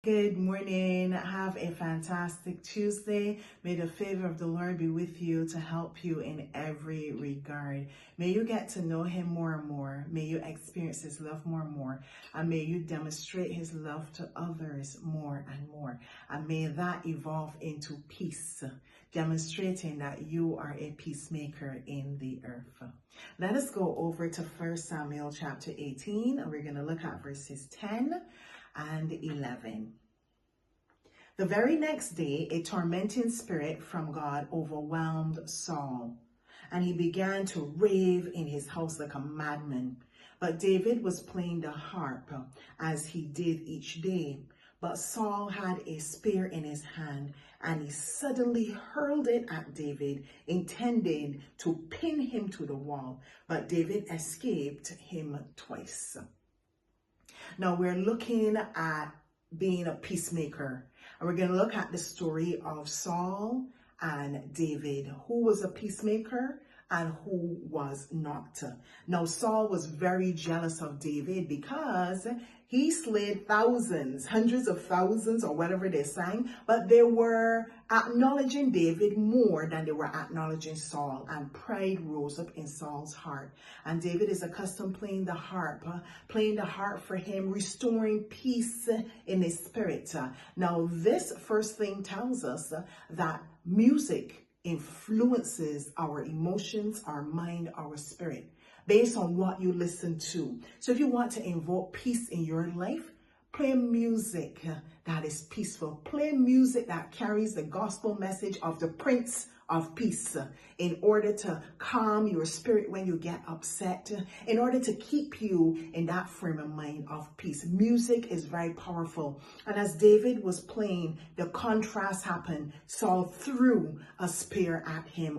Good morning. Have a fantastic Tuesday. May the favor of the Lord be with you to help you in every regard. May you get to know him more and more. May you experience his love more and more. And may you demonstrate his love to others more and more. And may that evolve into peace, demonstrating that you are a peacemaker in the earth. Let us go over to 1 Samuel chapter 18, and we're going to look at verses 10 and 11. The very next day, a tormenting spirit from God overwhelmed Saul, and he began to rave in his house like a madman. But David was playing the harp as he did each day. But Saul had a spear in his hand, and he suddenly hurled it at David, intending to pin him to the wall. But David escaped him twice. Now we're looking at being a peacemaker. And we're going to look at the story of Saul and David, who was a peacemaker and who was not. Now Saul was very jealous of David because he slayed thousands, hundreds of thousands, or whatever they sang, but they were acknowledging David more than they were acknowledging Saul, and pride rose up in Saul's heart. And David is accustomed playing the harp for him, restoring peace in his spirit. Now this first thing tells us that music influences our emotions, our mind, our spirit, based on what you listen to. So if you want to invoke peace in your life, play music that is peaceful. Play music that carries the gospel message of the Prince of Peace, in order to calm your spirit when you get upset, in order to keep you in that frame of mind of peace. Music is very powerful. And as David was playing, the contrast happened. Saul threw a spear at him,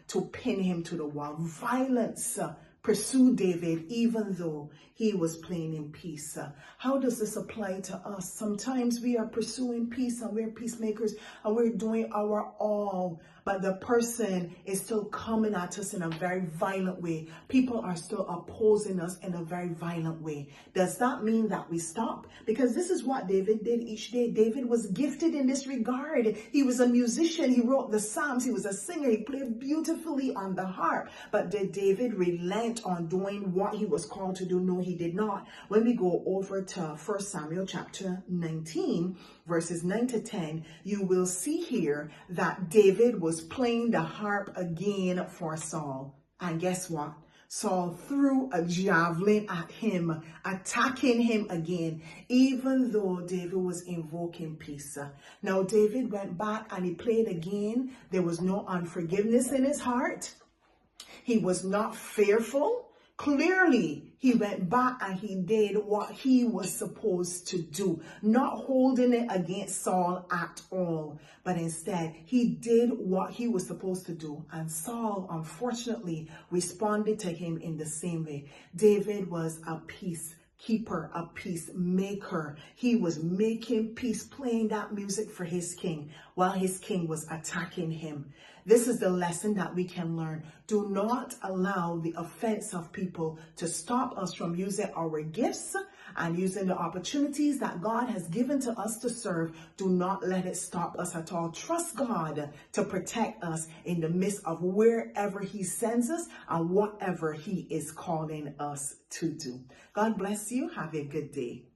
to pin him to the wall. Violence pursued David even though he was playing in peace. How does this apply to us? Sometimes we are pursuing peace and we're peacemakers and we're doing our all, but the person is still coming at us in a very violent way. People are still opposing us in a very violent way. Does that mean that we stop? Because this is what David did each day. David was gifted in this regard. He was a musician. He wrote the Psalms. He was a singer. He played beautifully on the harp. But did David relent on doing what he was called to do? No, he did not. When we go over to 1 Samuel chapter 19, verses 9 to 10, you will see here that David was playing the harp again for Saul. And guess what? Saul threw a javelin at him, attacking him again, even though David was invoking peace. Now David went back and he played again. There was no unforgiveness in his heart. He was not fearful. Clearly, he went back and he did what he was supposed to do, not holding it against Saul at all, but instead he did what he was supposed to do. And Saul, unfortunately, responded to him in the same way. David was a peacekeeper, a peacemaker. He was making peace, playing that music for his king while his king was attacking him. This is the lesson that we can learn. Do not allow the offense of people to stop us from using our gifts and using the opportunities that God has given to us to serve. Do not let it stop us at all. Trust God to protect us in the midst of wherever he sends us and whatever he is calling us to do. God bless you. Have a good day.